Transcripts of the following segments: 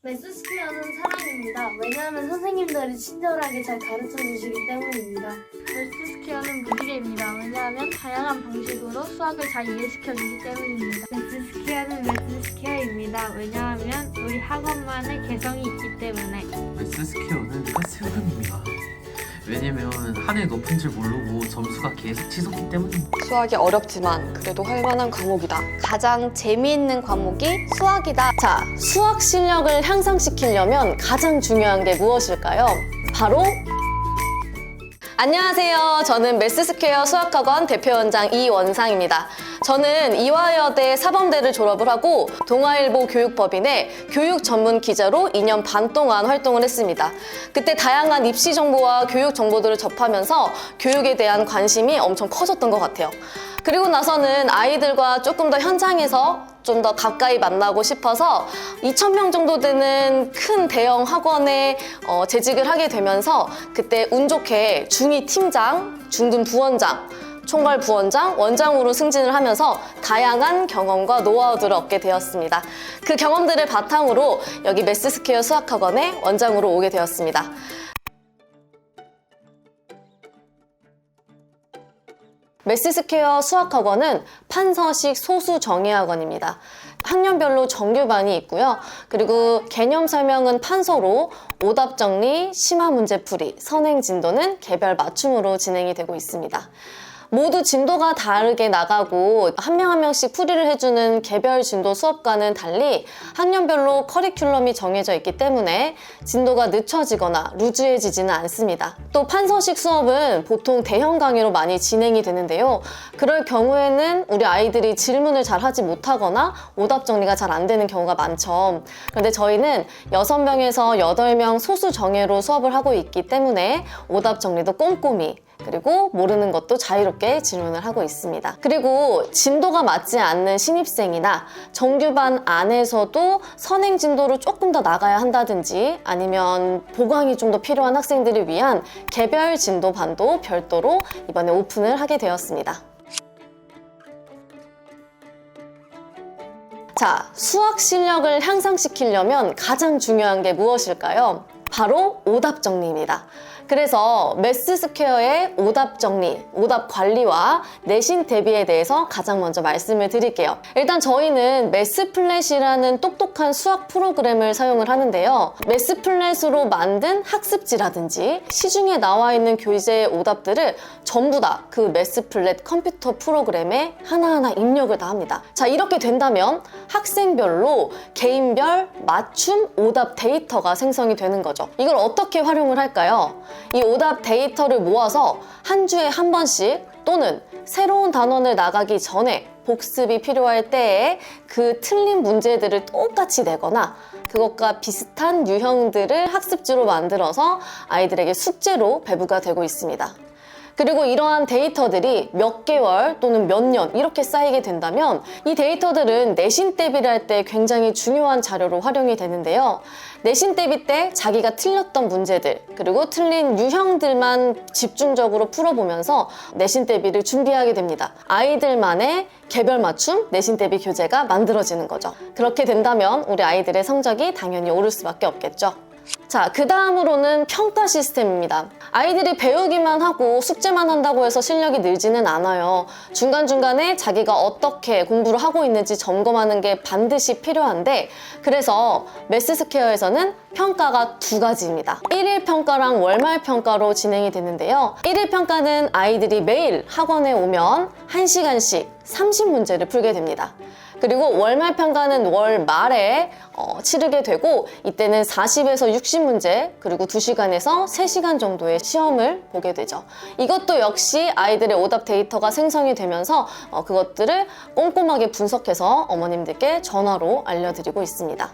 매스스퀘어는 사랑입니다. 왜냐하면 선생님들이 친절하게 잘 가르쳐 주시기 때문입니다. 매스스퀘어는 무지개입니다. 왜냐하면 다양한 방식으로 수학을 잘 이해시켜주기 때문입니다. 매스스퀘어는 매스스퀘어입니다. 왜냐하면 우리 학원만의 개성이 있기 때문에. 매스스퀘어는 핫세븐입니다. 왜냐면 하늘 높은 줄 모르고 점수가 계속 치솟기 때문입니다. 수학이 어렵지만 그래도 할 만한 과목이다. 가장 재미있는 과목이 수학이다. 자, 수학 실력을 향상시키려면 가장 중요한 게 무엇일까요? 바로 안녕하세요. 저는 매스스퀘어 수학학원 대표원장 이원상입니다. 저는 이화여대 사범대를 졸업을 하고 동아일보 교육법인의 교육 전문 기자로 2년 반 동안 활동을 했습니다. 그때 다양한 입시 정보와 교육 정보들을 접하면서 교육에 대한 관심이 엄청 커졌던 것 같아요. 그리고 나서는 아이들과 조금 더 현장에서 좀 더 가까이 만나고 싶어서 2,000명 정도 되는 큰 대형 학원에 재직을 하게 되면서 그때 운 좋게 중2 팀장, 중등 부원장, 총괄 부원장, 원장으로 승진을 하면서 다양한 경험과 노하우들을 얻게 되었습니다. 그 경험들을 바탕으로 여기 매스스퀘어 수학학원에 원장으로 오게 되었습니다. 매스스퀘어 수학학원은 판서식 소수정예학원입니다. 학년별로 정규반이 있고요. 그리고 개념 설명은 판서로, 오답 정리, 심화 문제풀이, 선행 진도는 개별 맞춤으로 진행이 되고 있습니다. 모두 진도가 다르게 나가고 한 명 한 명씩 풀이를 해주는 개별 진도 수업과는 달리 학년별로 커리큘럼이 정해져 있기 때문에 진도가 늦춰지거나 루즈해지지는 않습니다. 또 판서식 수업은 보통 대형 강의로 많이 진행이 되는데요. 그럴 경우에는 우리 아이들이 질문을 잘 하지 못하거나 오답 정리가 잘 안 되는 경우가 많죠. 그런데 저희는 6명에서 8명 소수 정예로 수업을 하고 있기 때문에 오답 정리도 꼼꼼히 그리고 모르는 것도 자유롭게 질문을 하고 있습니다. 그리고 진도가 맞지 않는 신입생이나 정규반 안에서도 선행 진도로 조금 더 나가야 한다든지 아니면 보강이 좀 더 필요한 학생들을 위한 개별 진도반도 별도로 이번에 오픈을 하게 되었습니다. 자, 수학 실력을 향상시키려면 가장 중요한 게 무엇일까요? 바로 오답 정리입니다. 그래서 매스스퀘어의 오답 정리, 오답 관리와 내신 대비에 대해서 가장 먼저 말씀을 드릴게요. 일단 저희는 매스플랫이라는 똑똑한 수학 프로그램을 사용을 하는데요. 매스플랫으로 만든 학습지라든지 시중에 나와 있는 교재의 오답들을 전부 다 그 매스플랫 컴퓨터 프로그램에 하나하나 입력을 다 합니다. 자, 이렇게 된다면 학생별로 개인별 맞춤 오답 데이터가 생성이 되는 거죠. 이걸 어떻게 활용을 할까요? 이 오답 데이터를 모아서 한 주에 한 번씩 또는 새로운 단원을 나가기 전에 복습이 필요할 때에 그 틀린 문제들을 똑같이 내거나 그것과 비슷한 유형들을 학습지로 만들어서 아이들에게 숙제로 배부가 되고 있습니다. 그리고 이러한 데이터들이 몇 개월 또는 몇 년 이렇게 쌓이게 된다면 이 데이터들은 내신 대비를 할 때 굉장히 중요한 자료로 활용이 되는데요. 내신 대비 때 자기가 틀렸던 문제들 그리고 틀린 유형들만 집중적으로 풀어보면서 내신 대비를 준비하게 됩니다. 아이들만의 개별 맞춤 내신 대비 교재가 만들어지는 거죠. 그렇게 된다면 우리 아이들의 성적이 당연히 오를 수밖에 없겠죠. 자, 그 다음으로는 평가 시스템입니다. 아이들이 배우기만 하고 숙제만 한다고 해서 실력이 늘지는 않아요. 중간중간에 자기가 어떻게 공부를 하고 있는지 점검하는 게 반드시 필요한데 그래서 매스스퀘어에서는 평가가 두 가지입니다. 1일 평가랑 월말 평가로 진행이 되는데요. 1일 평가는 아이들이 매일 학원에 오면 1시간씩 30문제를 풀게 됩니다. 그리고 월말 평가는 월 말에 치르게 되고 이때는 40에서 60문제 그리고 2시간에서 3시간 정도의 시험을 보게 되죠. 이것도 역시 아이들의 오답 데이터가 생성이 되면서 그것들을 꼼꼼하게 분석해서 어머님들께 전화로 알려드리고 있습니다.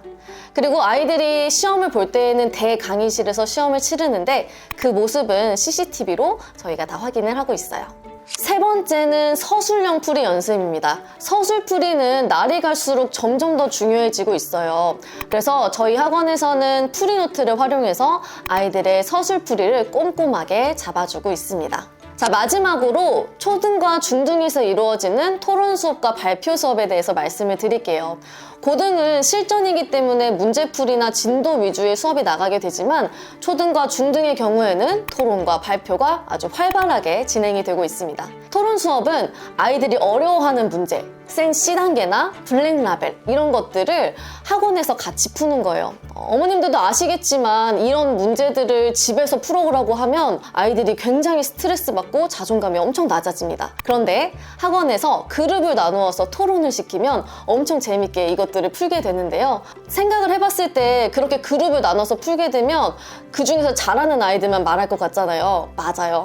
그리고 아이들이 시험을 볼 때에는 대강의실에서 시험을 치르는데 그 모습은 CCTV로 저희가 다 확인을 하고 있어요. 세 번째는 서술형 풀이 연습입니다. 서술 풀이는 날이 갈수록 점점 더 중요해지고 있어요. 그래서 저희 학원에서는 풀이노트를 활용해서 아이들의 서술 풀이를 꼼꼼하게 잡아주고 있습니다. 자, 마지막으로 초등과 중등에서 이루어지는 토론 수업과 발표 수업에 대해서 말씀을 드릴게요. 고등은 실전이기 때문에 문제풀이나 진도 위주의 수업이 나가게 되지만 초등과 중등의 경우에는 토론과 발표가 아주 활발하게 진행이 되고 있습니다. 토론 수업은 아이들이 어려워하는 문제, 생 C단계나 블랙라벨 이런 것들을 학원에서 같이 푸는 거예요. 어머님들도 아시겠지만 이런 문제들을 집에서 풀어오라고 하면 아이들이 굉장히 스트레스 받고 자존감이 엄청 낮아집니다. 그런데 학원에서 그룹을 나누어서 토론을 시키면 엄청 재밌게 이것들을 풀게 되는데요. 생각을 해봤을 때 그렇게 그룹을 나눠서 풀게 되면 그 중에서 잘하는 아이들만 말할 것 같잖아요. 맞아요.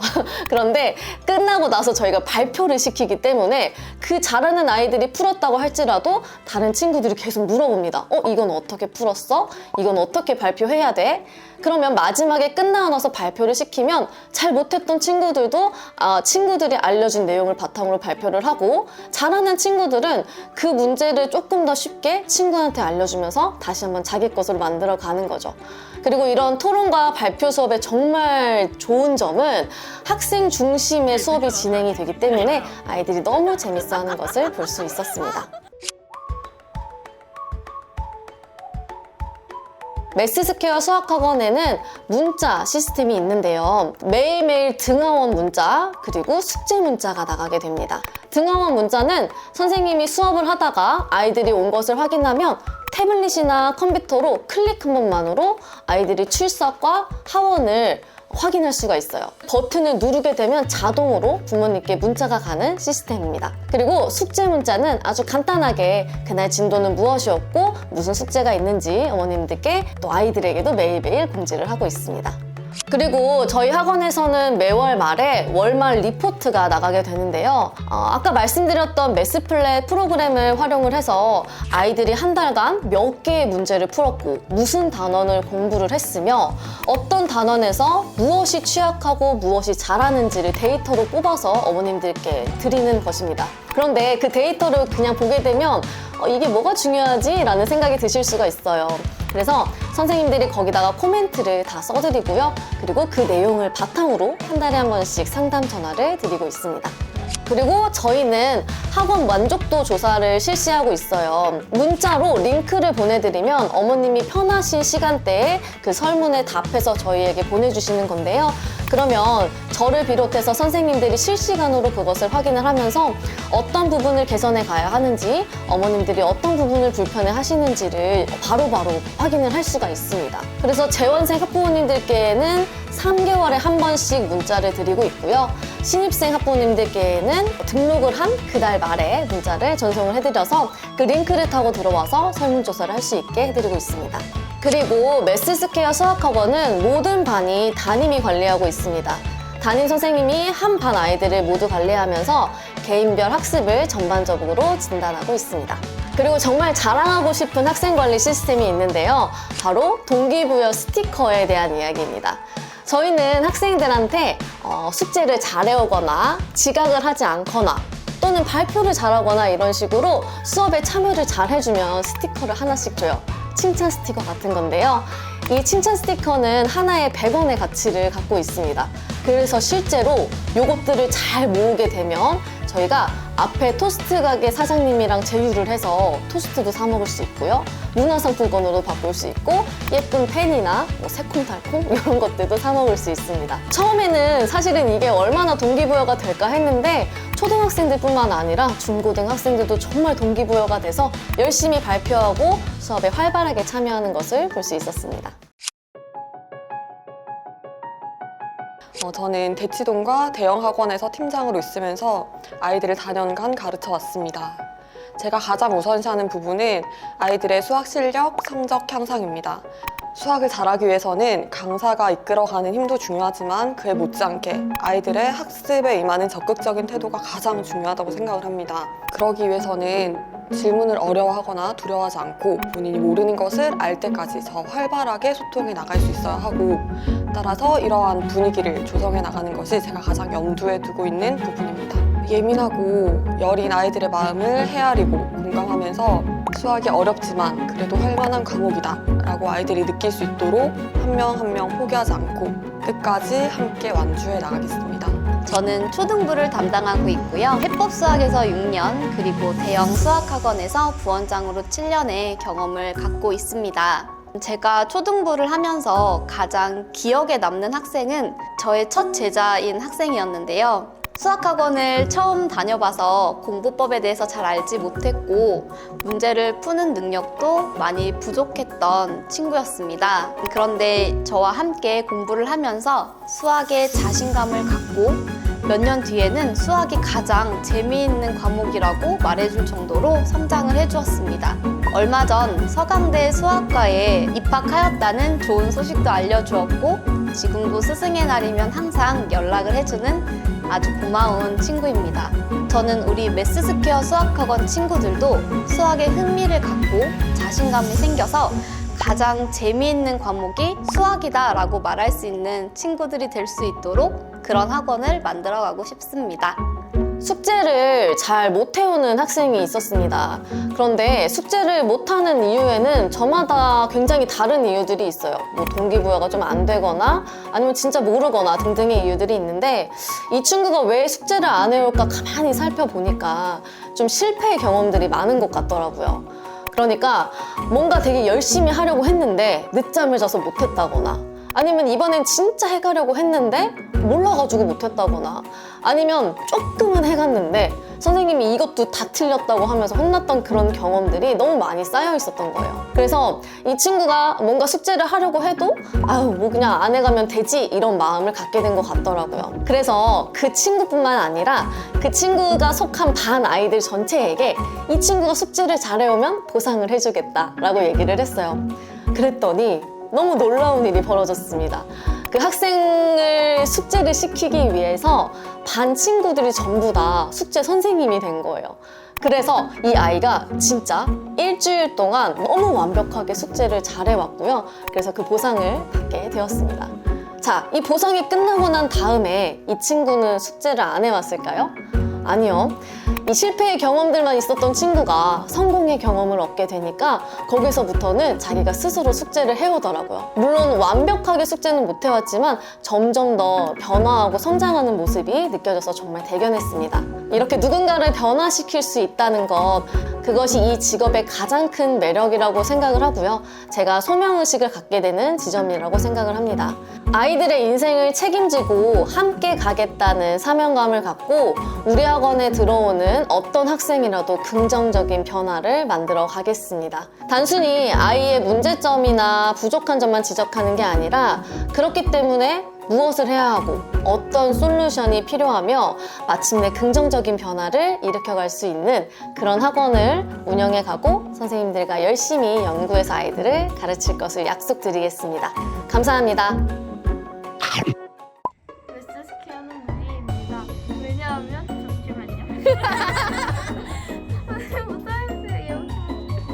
그런데 끝나고 나서 저희가 발표를 시키기 때문에 그 잘하는 아이들이 풀었다고 할지라도 다른 친구들이 계속 물어봅니다. 이건 어떻게 풀었어? 이건 어떻게 발표해야 돼? 그러면 마지막에 끝나고 나서 발표를 시키면 잘 못했던 친구들도 친구들이 알려준 내용을 바탕으로 발표를 하고, 잘하는 친구들은 그 문제를 조금 더 쉽게 친구한테 알려주면서 다시 한번 자기 것으로 만들어 가는 거죠. 그리고 이런 토론과 발표 수업의 정말 좋은 점은 학생 중심의 수업이 진행이 되기 때문에 아이들이 너무 재밌어하는 것을 볼 수 있었습니다. 매스스퀘어 수학학원에는 문자 시스템이 있는데요. 매일매일 등하원 문자 그리고 숙제 문자가 나가게 됩니다. 등하원 문자는 선생님이 수업을 하다가 아이들이 온 것을 확인하면 태블릿이나 컴퓨터로 클릭 한 번만으로 아이들이 출석과 하원을 확인할 수가 있어요. 버튼을 누르게 되면 자동으로 부모님께 문자가 가는 시스템입니다. 그리고 숙제 문자는 아주 간단하게 그날 진도는 무엇이었고 무슨 숙제가 있는지 어머님들께 또 아이들에게도 매일매일 공지를 하고 있습니다. 그리고 저희 학원에서는 매월 말에 월말 리포트가 나가게 되는데요. 아까 말씀드렸던 매스플랫 프로그램을 활용을 해서 아이들이 한 달간 몇 개의 문제를 풀었고 무슨 단원을 공부를 했으며 어떤 단원에서 무엇이 취약하고 무엇이 잘하는지를 데이터로 뽑아서 어머님들께 드리는 것입니다. 그런데 그 데이터를 그냥 보게 되면 이게 뭐가 중요하지? 라는 생각이 드실 수가 있어요. 그래서 선생님들이 거기다가 코멘트를 다 써드리고요. 그리고 그 내용을 바탕으로 한 달에 한 번씩 상담 전화를 드리고 있습니다. 그리고 저희는 학원 만족도 조사를 실시하고 있어요. 문자로 링크를 보내드리면 어머님이 편하신 시간대에 그 설문에 답해서 저희에게 보내주시는 건데요. 그러면 저를 비롯해서 선생님들이 실시간으로 그것을 확인을 하면서 어떤 부분을 개선해 가야 하는지, 어머님들이 어떤 부분을 불편해 하시는지를 바로바로 확인을 할 수가 있습니다. 그래서 재원생 학부모님들께는 3개월에 한 번씩 문자를 드리고 있고요. 신입생 학부모님들께는 등록을 한 그달 말에 문자를 전송을 해드려서 그 링크를 타고 들어와서 설문조사를 할 수 있게 해드리고 있습니다. 그리고 매스스퀘어 수학학원은 모든 반이 담임이 관리하고 있습니다. 담임 선생님이 한 반 아이들을 모두 관리하면서 개인별 학습을 전반적으로 진단하고 있습니다. 그리고 정말 자랑하고 싶은 학생관리 시스템이 있는데요. 바로 동기부여 스티커에 대한 이야기입니다. 저희는 학생들한테 숙제를 잘해오거나 지각을 하지 않거나 또는 발표를 잘하거나 이런 식으로 수업에 참여를 잘 해주면 스티커를 하나씩 줘요. 칭찬 스티커 같은 건데요. 이 칭찬 스티커는 하나에 100원의 가치를 갖고 있습니다. 그래서 실제로 요것들을 잘 모으게 되면 저희가 앞에 토스트 가게 사장님이랑 제휴를 해서 토스트도 사 먹을 수 있고요. 문화상품권으로 바꿀 수 있고 예쁜 펜이나 새콤달콤 이런 것들도 사 먹을 수 있습니다. 처음에는 사실은 이게 얼마나 동기부여가 될까 했는데 초등학생들뿐만 아니라 중고등학생들도 정말 동기부여가 돼서 열심히 발표하고 수업에 활발하게 참여하는 것을 볼 수 있었습니다. 저는 대치동과 대형 학원에서 팀장으로 있으면서 아이들을 4년간 가르쳐 왔습니다. 제가 가장 우선시하는 부분은 아이들의 수학 실력, 성적 향상입니다. 수학을 잘하기 위해서는 강사가 이끌어가는 힘도 중요하지만 그에 못지않게 아이들의 학습에 임하는 적극적인 태도가 가장 중요하다고 생각을 합니다. 그러기 위해서는 질문을 어려워하거나 두려워하지 않고 본인이 모르는 것을 알 때까지 더 활발하게 소통해 나갈 수 있어야 하고, 따라서 이러한 분위기를 조성해 나가는 것이 제가 가장 염두에 두고 있는 부분입니다. 예민하고 여린 아이들의 마음을 헤아리고 공감하면서 수학이 어렵지만 그래도 할만한 과목이다 라고 아이들이 느낄 수 있도록 한 명 한 명 포기하지 않고 끝까지 함께 완주해 나가겠습니다. 저는 초등부를 담당하고 있고요. 해법 수학에서 6년, 그리고 대형 수학학원에서 부원장으로 7년의 경험을 갖고 있습니다. 제가 초등부를 하면서 가장 기억에 남는 학생은 저의 첫 제자인 학생이었는데요. 수학학원을 처음 다녀봐서 공부법에 대해서 잘 알지 못했고 문제를 푸는 능력도 많이 부족했던 친구였습니다. 그런데 저와 함께 공부를 하면서 수학에 자신감을 갖고 몇 년 뒤에는 수학이 가장 재미있는 과목이라고 말해줄 정도로 성장을 해주었습니다. 얼마 전 서강대 수학과에 입학하였다는 좋은 소식도 알려주었고 지금도 스승의 날이면 항상 연락을 해주는 아주 고마운 친구입니다. 저는 우리 메스스퀘어 수학학원 친구들도 수학에 흥미를 갖고 자신감이 생겨서 가장 재미있는 과목이 수학이다 라고 말할 수 있는 친구들이 될 수 있도록 그런 학원을 만들어가고 싶습니다. 숙제를 잘 못 해오는 학생이 있었습니다. 그런데 숙제를 못하는 이유에는 저마다 굉장히 다른 이유들이 있어요. 뭐 동기부여가 좀 안 되거나 아니면 진짜 모르거나 등등의 이유들이 있는데 이 친구가 왜 숙제를 안 해올까 가만히 살펴보니까 좀 실패의 경험들이 많은 것 같더라고요. 그러니까 뭔가 되게 열심히 하려고 했는데 늦잠을 자서 못했다거나 아니면 이번엔 진짜 해가려고 했는데 몰라가지고 못했다거나 아니면 조금은 해갔는데 선생님이 이것도 다 틀렸다고 하면서 혼났던 그런 경험들이 너무 많이 쌓여 있었던 거예요. 그래서 이 친구가 뭔가 숙제를 하려고 해도 아유 뭐 그냥 안 해가면 되지 이런 마음을 갖게 된 것 같더라고요. 그래서 그 친구뿐만 아니라 그 친구가 속한 반 아이들 전체에게 이 친구가 숙제를 잘해오면 보상을 해주겠다라고 얘기를 했어요. 그랬더니 너무 놀라운 일이 벌어졌습니다. 그 학생을 숙제를 시키기 위해서 반 친구들이 전부 다 숙제 선생님이 된 거예요. 그래서 이 아이가 진짜 일주일 동안 너무 완벽하게 숙제를 잘해왔고요. 그래서 그 보상을 받게 되었습니다. 자, 이 보상이 끝나고 난 다음에 이 친구는 숙제를 안 해왔을까요? 아니요. 이 실패의 경험들만 있었던 친구가 성공의 경험을 얻게 되니까 거기서부터는 자기가 스스로 숙제를 해오더라고요. 물론 완벽하게 숙제는 못 해왔지만 점점 더 변화하고 성장하는 모습이 느껴져서 정말 대견했습니다. 이렇게 누군가를 변화시킬 수 있다는 것, 그것이 이 직업의 가장 큰 매력이라고 생각을 하고요. 제가 소명의식을 갖게 되는 지점이라고 생각을 합니다. 아이들의 인생을 책임지고 함께 가겠다는 사명감을 갖고 우리 학원에 들어오는 어떤 학생이라도 긍정적인 변화를 만들어 가겠습니다. 단순히 아이의 문제점이나 부족한 점만 지적하는 게 아니라 그렇기 때문에 무엇을 해야 하고 어떤 솔루션이 필요하며 마침내 긍정적인 변화를 일으켜갈 수 있는 그런 학원을 운영해 가고 선생님들과 열심히 연구해서 아이들을 가르칠 것을 약속드리겠습니다. 감사합니다. 메스스퀘어는 무리입니다. 왜냐하면 잠시만요. 선생님 사이즈예요.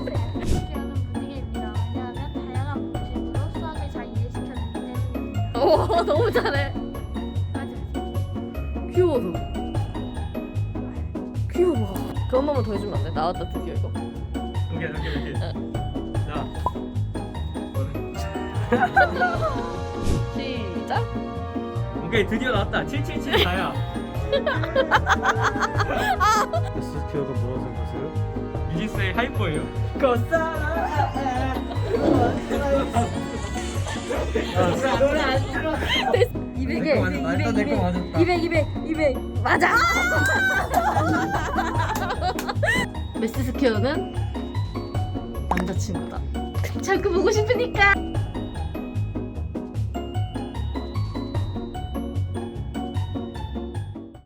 메스스퀘어는 무리입니다. 왜냐하면 다양한 방식으로 수학을 잘 이해시켜주기 때문입니다. 오, 너무 잘해. 귀여워서. 귀여워. 그 한 번만 더 해주면 안 돼? 나왔다 드디어 이거. 오케이. 자, 시작. 오케이 드디어 나왔다. 7774야. 메스스퀘어가 뭐라고 생각하세요? 뮤지스의 하이퍼예요. 노래 안 들어. 200 맞아. 메스스퀘어는 남자친구다. 자꾸 보고 싶으니까.